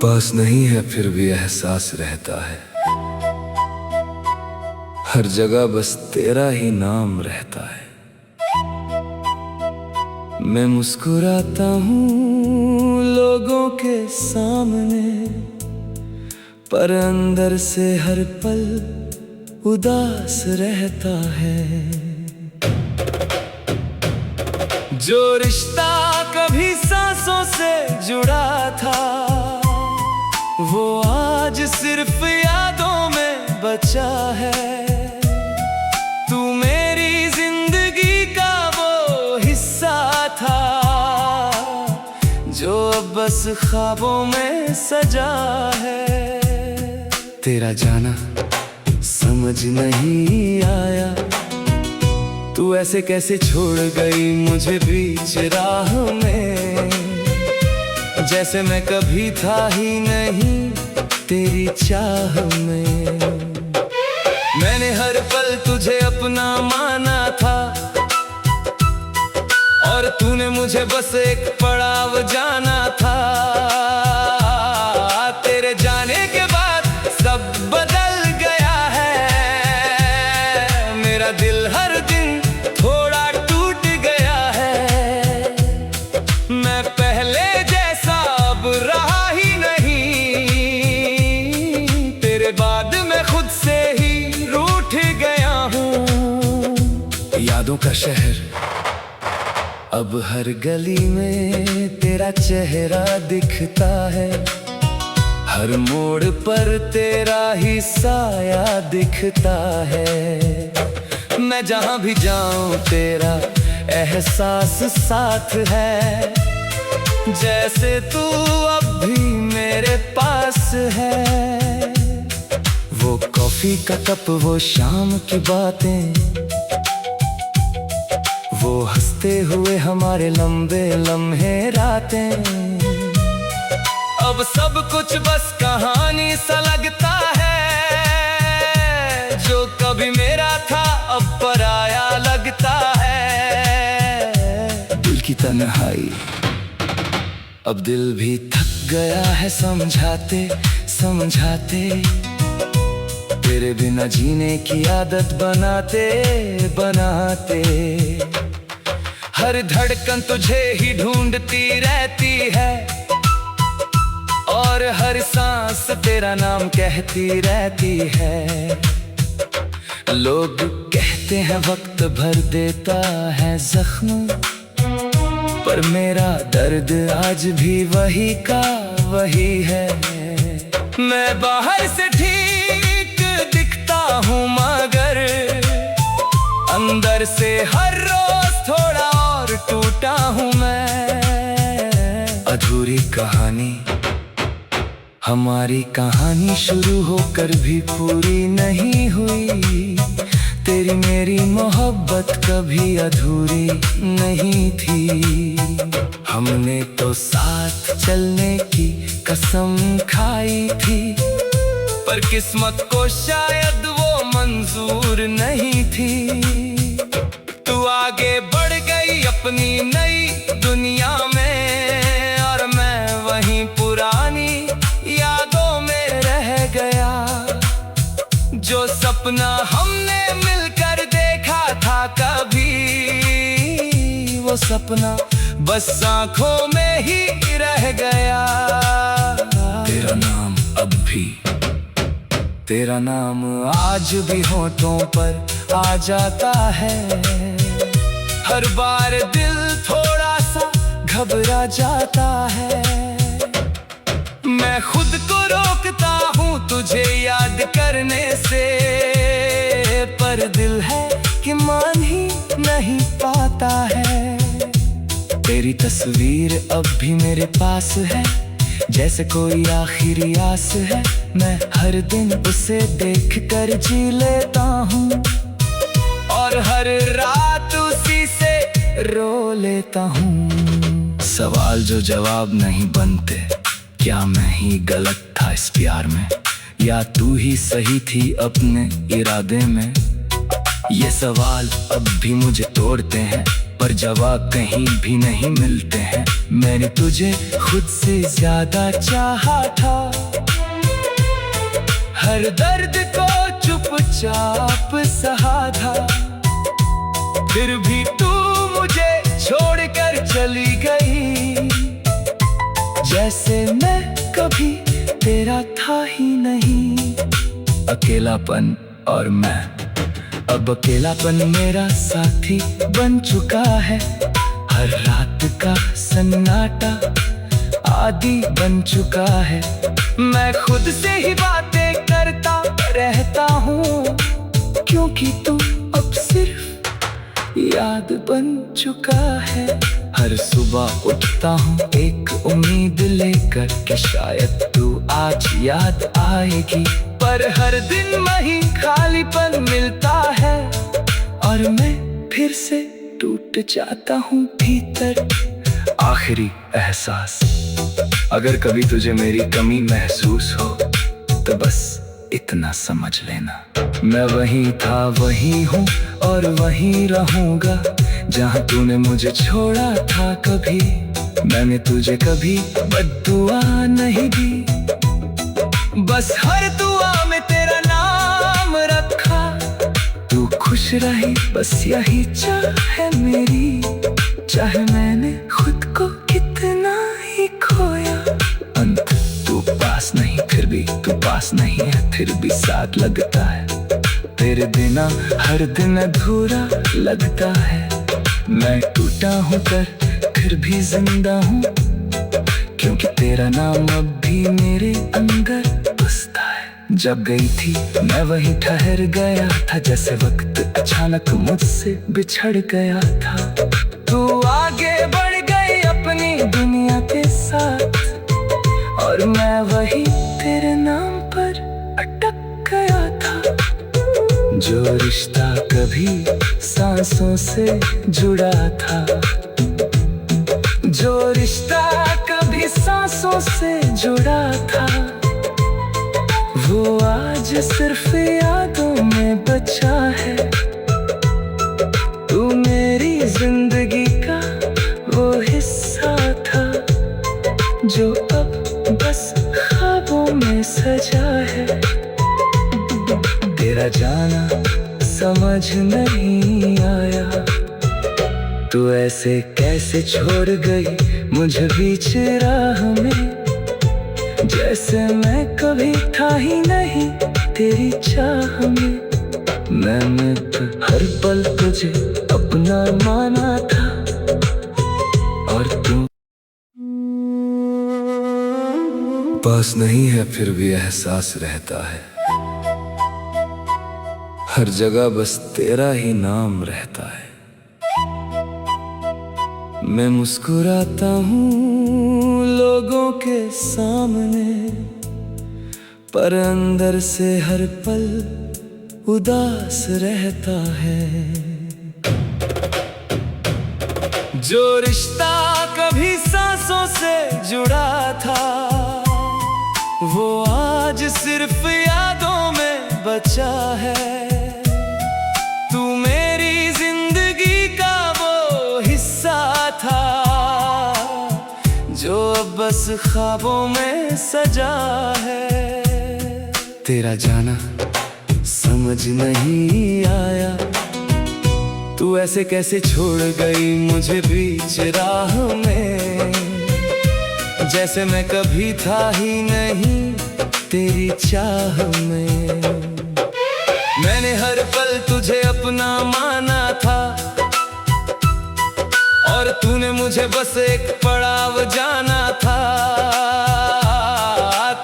पास नहीं है फिर भी एहसास रहता है, हर जगह बस तेरा ही नाम रहता है। मैं मुस्कुराता हूँ लोगों के सामने, पर अंदर से हर पल उदास रहता है। जो रिश्ता कभी सांसों से जुड़ा था, वो आज सिर्फ यादों में बचा है। तू मेरी जिंदगी का वो हिस्सा था, जो अब बस ख्वाबों में सजा है। तेरा जाना समझ नहीं आया, तू ऐसे कैसे छोड़ गई मुझे बीच राह में, जैसे मैं कभी था ही नहीं तेरी चाह में। मैंने हर पल तुझे अपना माना था, और तूने मुझे बस एक पड़ाव जाना था। तेरे जाने के बाद सब बदल गया है, मेरा दिल हर दिन थोड़ा टूट गया है। मैं पहले जैसा अब रहा ही नहीं, तेरे बाद मैं खुद से ही रूठ गया हूँ। यादों का शहर अब हर गली में तेरा चेहरा दिखता है, हर मोड़ पर तेरा ही साया दिखता है। मैं जहाँ भी जाऊँ तेरा एहसास साथ है, जैसे तू अब भी मेरे पास है। वो कॉफी का कप, वो शाम की बातें, वो हंसते हुए हमारे लंबे लम्हे रातें। अब सब कुछ बस कहानी सा लगता है, जो कभी मेरा था अब पराया लगता है। दिल की तन्हाई, अब दिल भी थक गया है समझाते समझाते। तेरे बिना जीने की आदत बनाते बनाते, हर धड़कन तुझे ही ढूंढती रहती है, और हर सांस तेरा नाम कहती रहती है। लोग कहते हैं वक्त भर देता है जख्म, पर मेरा दर्द आज भी वही का वही है। मैं बाहर से ठीक दिखता हूँ, मगर अंदर से हर रोज थोड़ा और टूटा हूँ मैं। अधूरी कहानी, हमारी कहानी शुरू होकर भी पूरी नहीं हुई। तेरी मेरी मोहब्बत कभी अधूरी नहीं थी। हमने तो साथ चलने की कसम खाई थी, पर किस्मत को शायद वो मंजूर नहीं थी। तू आगे बढ़ गई अपनी नई दुनिया में, और मैं वहीं पुरानी यादों में रह गया। जो सपना हमने मिलकर देखा था कभी, वो सपना बस आँखों में ही रह गया। तेरा नाम अब भी, तेरा नाम आज भी होठों पर आ जाता है। हर बार दिल थोड़ा सा घबरा जाता है। मैं खुद को रोकता हूँ तुझे याद करने से, पर दिल है कि मान ही नहीं पाता है। तेरी तस्वीर अब भी मेरे पास है, जैसे कोई आखिरी आस है। मैं हर दिन उसे देख कर जी लेता हूँ, और हर रात उसी से रो लेता हूँ। सवाल जो जवाब नहीं बनते, क्या मैं ही गलत था इस प्यार में, या तू ही सही थी अपने इरादे में। ये सवाल अब भी मुझे तोड़ते हैं, पर जवाब कहीं भी नहीं मिलते हैं। मैंने तुझे खुद से ज्यादा चाहा था, हर दर्द को चुपचाप सहा था, फिर भी तू मुझे छोड़कर चली गई, जैसे मैं कभी तेरा था ही नहीं। अकेलापन और मैं, अब अकेलापन मेरा साथी बन चुका है, हर रात का सन्नाटा आदि बन चुका है। मैं खुद से ही बातें करता रहता हूँ, क्योंकि तू अब सिर्फ याद बन चुका है। हर सुबह उठता हूँ एक उम्मीद लेकर कि शायद तू आज याद आएगी, पर हर दिन वही खालीपन मिलता है और मैं फिर से टूट जाता हूँ भीतर। आखिरी एहसास, अगर कभी तुझे मेरी कमी महसूस हो तो बस इतना समझ लेना, मैं वही था वही हूँ और वही रहूँगा जहाँ तूने मुझे छोड़ा था। कभी मैंने तुझे कभी बद्दुआ नहीं दी, बस हर दुआ में तेरा नाम रखा। तू खुश रही बस यही चाह मेरी, चाहे मैंने खुद को कितना ही खोया। अंत तू पास नहीं, फिर भी तू पास नहीं है, फिर भी साथ लगता है। तेरे बिना हर दिन अधूरा लगता है। मैं टूटा हूँ पर फिर भी जिंदा हूँ, क्योंकि तेरा नाम अब भी मेरे अंदर बसता है। जब गई थी मैं वहीं ठहर गया था, जैसे वक्त अचानक मुझसे बिछड़ गया था। तू आगे बढ़ गई अपनी दुनिया के साथ और मैं वही तेरे नाम पर अटक गया था। जो रिश्ता कभी सांसों से जुड़ा था, जो रिश्ता कभी सांसों से जुड़ा था, वो आज सिर्फ यादों में बचा है। तू मेरी जिंदगी का वो हिस्सा था, जो अब बस ख्वाबों में सजा है। तेरा जाना समझ नहीं आया, तू ऐसे कैसे छोड़ गई मुझे बीच राह में, जैसे मैं कभी था ही नहीं तेरी चाह में। मैंने तो हर पल तुझे अपना माना था और तू पास नहीं है, फिर भी एहसास रहता है। हर जगह बस तेरा ही नाम रहता है। मैं मुस्कुराता हूँ लोगों के सामने, पर अंदर से हर पल उदास रहता है। जो रिश्ता कभी सांसों से जुड़ा था, वो आज सिर्फ यादों में बचा है। तू मेरी जिंदगी का वो हिस्सा था, जो अब बस ख्वाबों में सजा है। तेरा जाना समझ नहीं आया, तू ऐसे कैसे छोड़ गई मुझे बीच राह में, जैसे मैं कभी था ही नहीं तेरी चाह में। मैंने हर पल तुझे अपना माना था और तूने मुझे बस एक पड़ाव जाना था।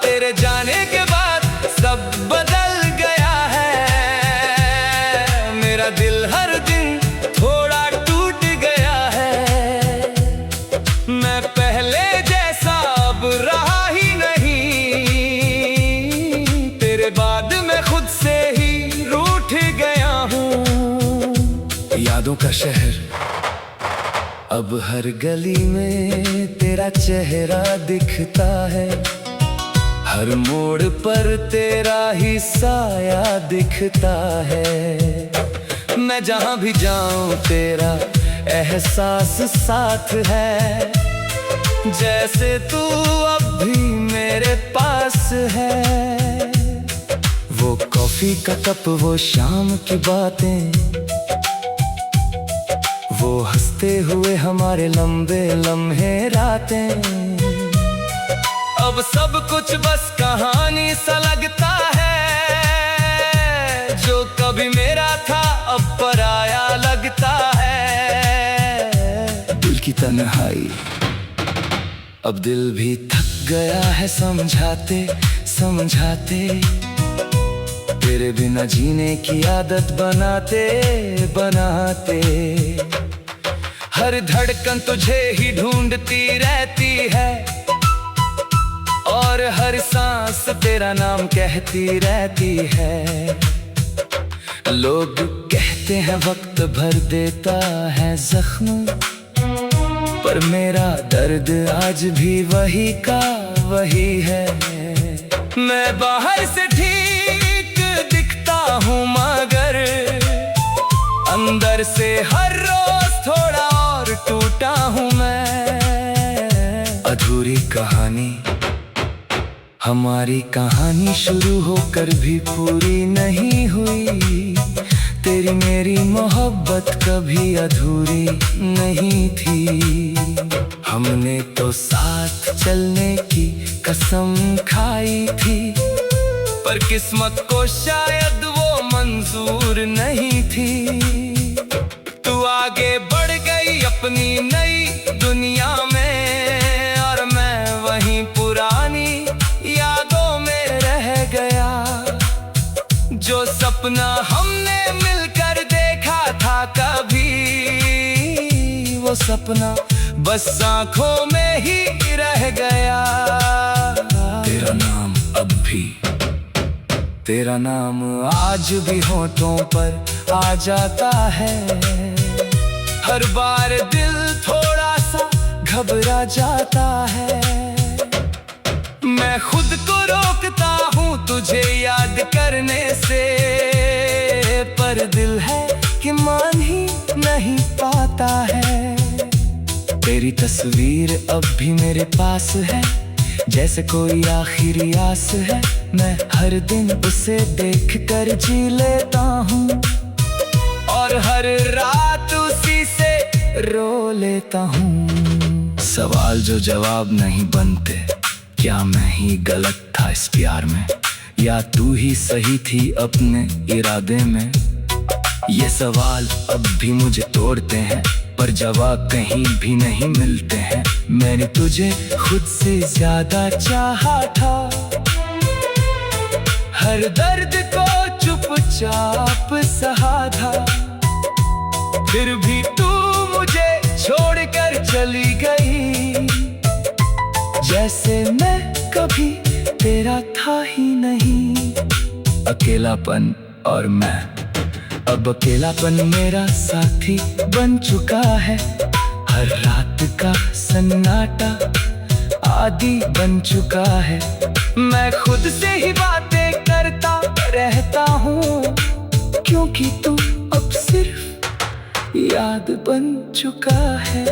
तेरे जाने के बाद सब बदल गया है, मेरा दिल हर दिन थोड़ा टूट गया है। मैं पहले जैसा अब रहा ही नहीं, तेरे बाद मैं खुद से ही रूठ गया हूँ। यादों का शहर अब हर गली में तेरा चेहरा दिखता है, हर मोड़ पर तेरा ही साया दिखता है। मैं जहाँ भी जाऊँ तेरा एहसास साथ है, जैसे तू अब भी मेरे पास है। वो कॉफी का कप, वो शाम की बातें, वो हंसते हुए हमारे लंबे लम्हे रातें। अब सब कुछ बस कहानी सा लगता है, जो कभी मेरा था अब पराया लगता है। दिल की तन्हाई, अब दिल भी थक गया है समझाते समझाते, तेरे बिना जीने की आदत बनाते बनाते। हर धड़कन तुझे ही ढूंढती रहती है, और हर सांस तेरा नाम कहती रहती है। लोग कहते हैं वक्त भर देता है जख्म, पर मेरा दर्द आज भी वही का वही है। मैं बाहर से ठीक दिखता हूँ, मगर अंदर से हर रोज थोड़ा और टूटा हूँ मैं। अधूरी कहानी, हमारी कहानी शुरू होकर भी पूरी नहीं हुई। तेरी मेरी मोहब्बत कभी अधूरी नहीं थी। हमने तो साथ चलने की कसम खाई थी, पर किस्मत को शायद वो मंजूर नहीं थी। तू आगे बढ़ गई अपनी नई दुनिया में, और मैं वहीं पुरानी यादों में रह गया। जो सपना हमने मिलकर देखा था कभी, वो सपना बस आंखों में ही रह गया। तेरा नाम अब भी, तेरा नाम आज भी होठों पर आ जाता है। हर बार दिल थोड़ा सा घबरा जाता है। मैं खुद को रोकता हूँ तुझे याद करने से, पर दिल है कि मान ही नहीं पाता है। तेरी तस्वीर अब भी मेरे पास है, जैसे कोई आखिरी आस है। मैं हर दिन उसे देख कर जी लेता हूँ, और हर रात उसी से रो लेता हूँ। सवाल जो जवाब नहीं बनते, क्या मैं ही गलत था इस प्यार में, या तू ही सही थी अपने इरादे में। ये सवाल अब भी मुझे तोड़ते हैं, पर जवाब कहीं भी नहीं मिलते हैं। मैंने तुझे खुद से ज्यादा चाहा था, हर दर्द को चुपचाप सहा था। फिर भी तू मुझे छोड़कर चली गई, जैसे मैं कभी तेरा था ही नहीं। अकेलापन और मैं, अब अकेलापन मेरा साथी बन चुका है। हर रात का सन्नाटा आदि बन चुका है। मैं खुद से ही बातें करता रहता हूँ, क्योंकि तू अब सिर्फ याद बन चुका है।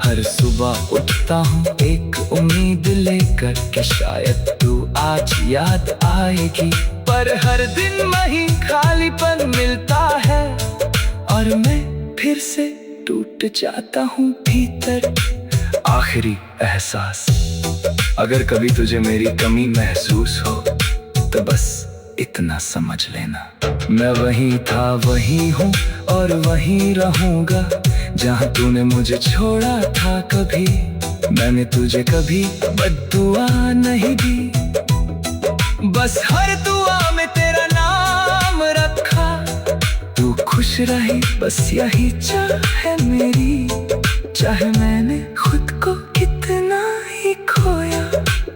हर सुबह उठता हूँ एक उम्मीद लेकर कि शायद तू आज याद आएगी, पर हर दिन वही खालीपन मिलता है, और मैं फिर से टूट जाता हूँ भीतर। आखिरी एहसास, अगर कभी तुझे मेरी कमी महसूस हो तो बस इतना समझ लेना, मैं वही था वही हूँ और वही रहूँगा जहाँ तूने मुझे छोड़ा था। कभी मैंने तुझे कभी बद्दुआ नहीं दी, बस हर दुआ में तेरा नाम रखा। तू खुश रही बस यही चाहे मेरी, चाहे मैंने खुद को कितना ही खोया।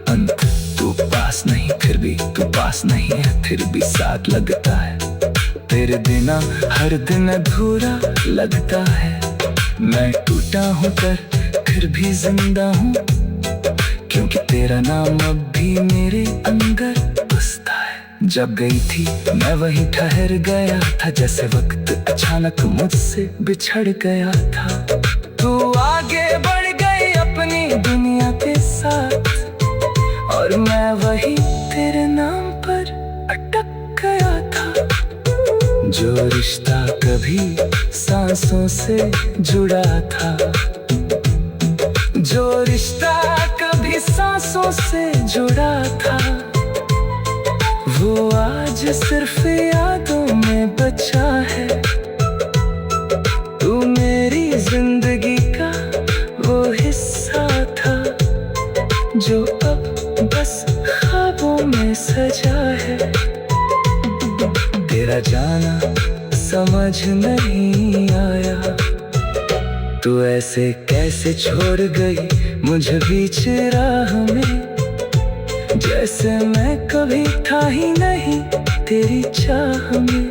अंत तू पास नहीं, फिर भी तू पास नहीं है, फिर भी साथ लगता है। तेरे बिना हर दिन अधूरा लगता है। मैं टूटा हूँ पर फिर भी जिंदा हूँ, क्योंकि तेरा नाम अब भी मेरे अंदर बसता है। जब गई थी मैं वहीं ठहर गया था, जैसे वक्त अचानक मुझसे बिछड़ गया था। सांसों से जुड़ा था। जो रिश्ता कभी सांसों से जुड़ा था, वो आज सिर्फ यादों में बचा है। तू मेरी जिंदगी का वो हिस्सा था, जो अब बस ख्वाबों में सजा है। तेरा जाना समझ नहीं आया, तू ऐसे कैसे छोड़ गई मुझे बीच राह में। जैसे मैं कभी था ही नहीं तेरी चाह में।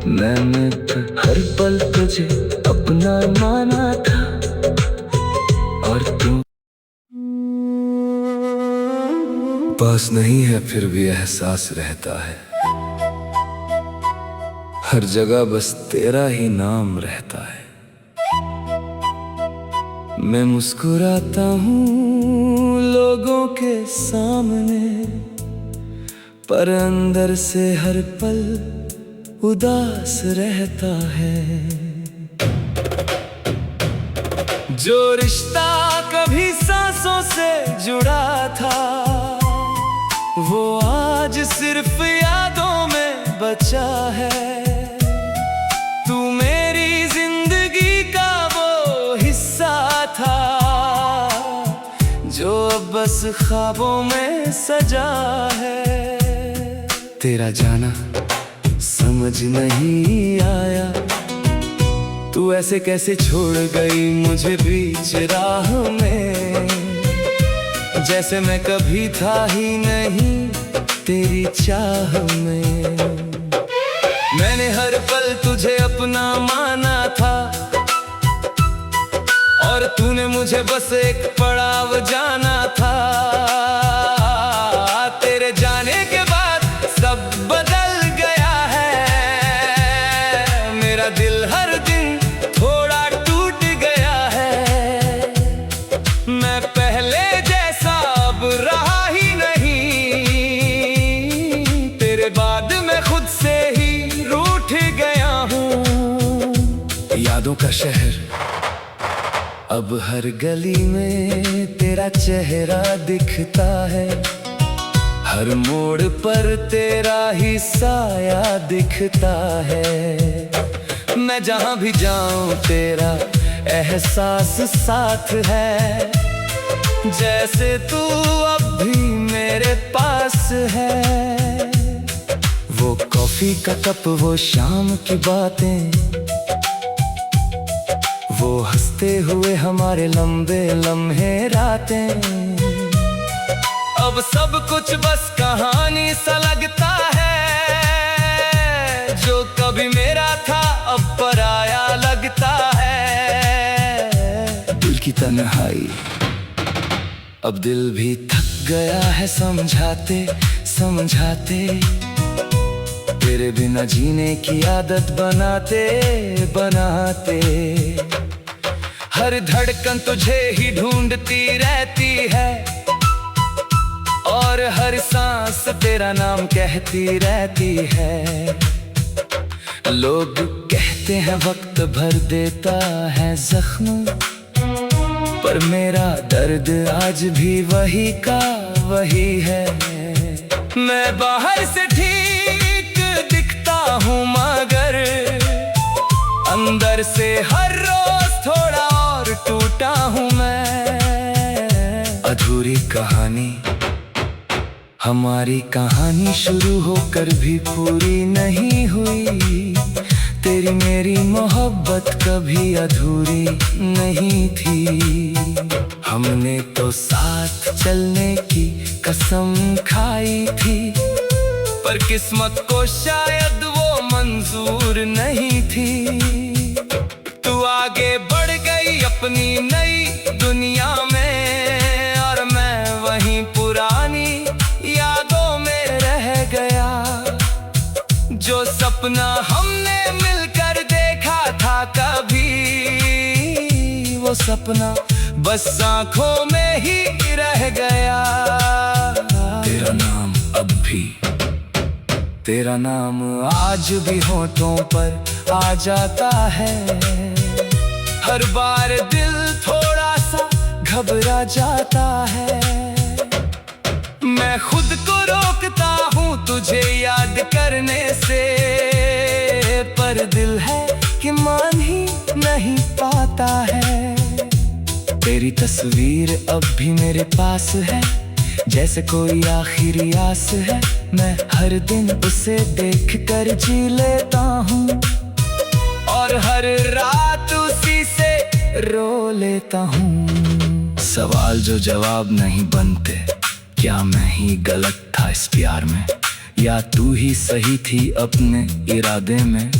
मैंने तो हर पल तुझे अपना माना था, और तू पास नहीं है फिर भी एहसास रहता है। हर जगह बस तेरा ही नाम रहता है। मैं मुस्कुराता हूँ लोगों के सामने, पर अंदर से हर पल उदास रहता है। जो रिश्ता कभी सांसों से जुड़ा था, वो आज सिर्फ यादों में बचा है। तू मेरी जिंदगी का वो हिस्सा था, जो अब बस ख्वाबों में सजा है। तेरा जाना समझ नहीं आया, तू ऐसे कैसे छोड़ गई मुझे बीच राह में। जैसे मैं कभी था ही नहीं तेरी चाह में। मैंने हर पल तुझे अपना माना था, और तूने मुझे बस एक पड़ाव जाना था। तेरे जाने के बाद सब बदल गया है। मेरा दिल हर दिन थोड़ा टूट गया है। मैं पहले जैसा अब रहा ही नहीं, तेरे बाद मैं खुद से ही रूठ गया हूँ। यादों का शहर अब हर गली में तेरा चेहरा दिखता है। हर मोड़ पर तेरा ही साया दिखता है। मैं जहाँ भी जाऊँ तेरा एहसास साथ है। जैसे तू अब भी मेरे पास है। वो कॉफी का कप, वो शाम की बातें, वो हंसते हुए हमारे लंबे लम्हे रातें। अब सब कुछ बस कहानी सा लगता है। जो कभी मेरा था अब पराया लगता है। दिल की तन्हाई, अब दिल भी थक गया है समझाते समझाते। तेरे बिना जीने की आदत बनाते बनाते। हर धड़कन तुझे ही ढूंढती रहती है, और हर सांस तेरा नाम कहती रहती है। लोग कहते हैं वक्त भर देता है जख्म, पर मेरा दर्द आज भी वही का वही है। मैं बाहर से ठीक दिखता हूँ, मगर अंदर से हर रोज थोड़ा और टूटा हूँ मैं। अधूरी कहानी, हमारी कहानी शुरू होकर भी पूरी नहीं हुई। तेरी मेरी मोहब्बत कभी अधूरी नहीं थी। हमने तो साथ चलने की कसम खाई थी, पर किस्मत को शायद वो मंजूर नहीं थी। तू आगे बढ़ गई अपनी नई दुनिया में, और मैं वहीं पुरानी यादों में रह गया। जो सपना हमने मिलकर देखा था कभी, वो सपना बस आंखों में ही रह गया। तेरा नाम अब भी, तेरा नाम आज भी होठों पर आ जाता है। हर बार दिल थोड़ा सा घबरा जाता है। मैं खुद को रोकता हूँ तुझे याद करने से, पर दिल है कि मान ही नहीं पाता है। तेरी तस्वीर अब भी मेरे पास है, जैसे कोई आखिरी आस है। मैं हर दिन उसे देख कर जी लेता हूँ, और हर रात उसी से रो लेता हूँ। सवाल जो जवाब नहीं बनते, क्या मैं ही गलत था इस प्यार में, या तू ही सही थी अपने इरादे में?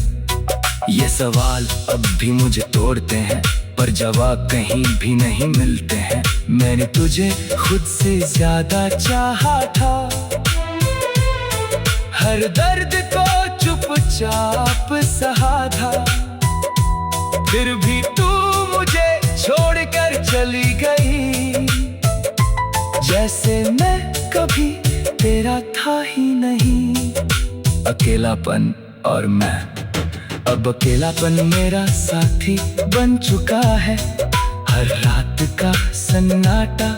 ये सवाल अब भी मुझे तोड़ते हैं, पर जवाब कहीं भी नहीं मिलते हैं। मैंने तुझे खुद से ज्यादा चाहा था, हर दर्द को चुपचाप सहा था। फिर भी तू मुझे छोड़कर चली गई, जैसे मैं कभी तेरा था ही नहीं। अकेलापन और मैं, अब अकेलापन मेरा साथी बन चुका है। हर रात का सन्नाटा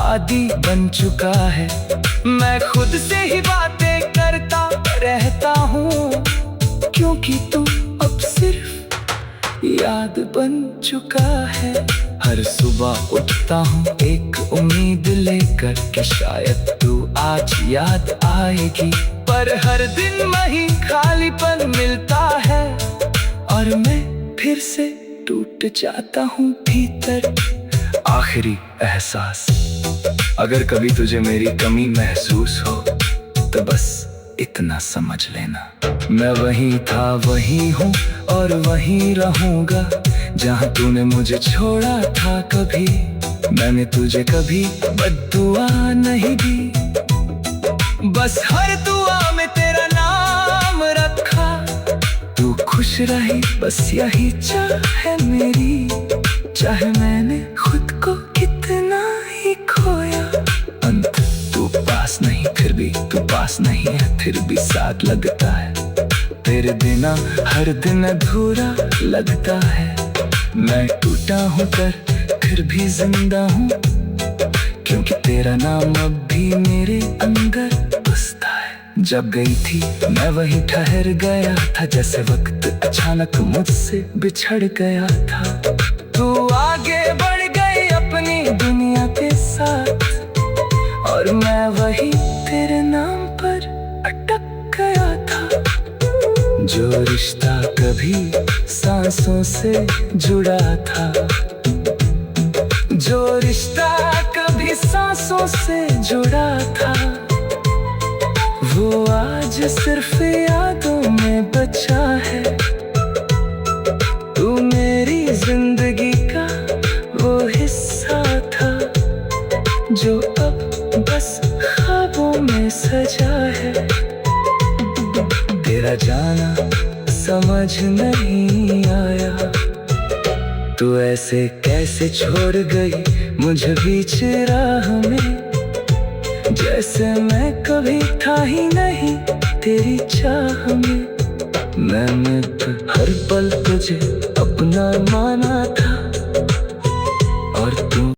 आदि बन चुका है। मैं खुद से ही बातें करता रहता हूँ, क्योंकि तू अब सिर्फ याद बन चुका है। हर सुबह उठता हूँ एक उम्मीद लेकर कि शायद तू आज याद आएगी, पर हर दिन वही खालीपन मिलता है, और मैं फिर से टूट जाता हूँ भीतर। आखिरी एहसास, अगर कभी तुझे मेरी कमी महसूस हो तो बस इतना समझ लेना, मैं वही था वही हूँ और वही रहूँगा जहाँ तूने मुझे छोड़ा था। कभी मैंने तुझे कभी बद्दुआ नहीं दी, बस हर दुआ में तेरा नाम रखा। तू खुश रही बस यही चाह मेरी, चाहे मैंने खुद को कितना ही खोया। अंत तू पास नहीं, फिर भी तू पास नहीं है, फिर भी साथ लगता है। तेरे बिना हर दिन अधूरा लगता है। मैं टूटा हूँ पर फिर भी जिंदा हूँ, क्योंकि तेरा नाम अब भी मेरे अंदर बसता है। जब गई थी मैं वहीं ठहर गया था, जैसे वक्त अचानक मुझसे बिछड़ गया था। तू आगे बढ़ गई अपनी दुनिया के साथ, और मैं वही तेरे नाम पर अटक गया था। जो रिश्ता कभी सांसों से जुड़ा था, जो रिश्ता कभी सांसों से जुड़ा था, वो आज सिर्फ यादों में बचा है। तू मेरी जिंदगी का वो हिस्सा था, जो अब बस ख्वाबों में सजा है। तेरा जाना समझ नहीं आया, तू ऐसे कैसे छोड़ गई मुझे बीच राह में, जैसे मैं कभी था ही नहीं तेरी चाह में। मैंने तो हर पल तुझे अपना माना था, और तू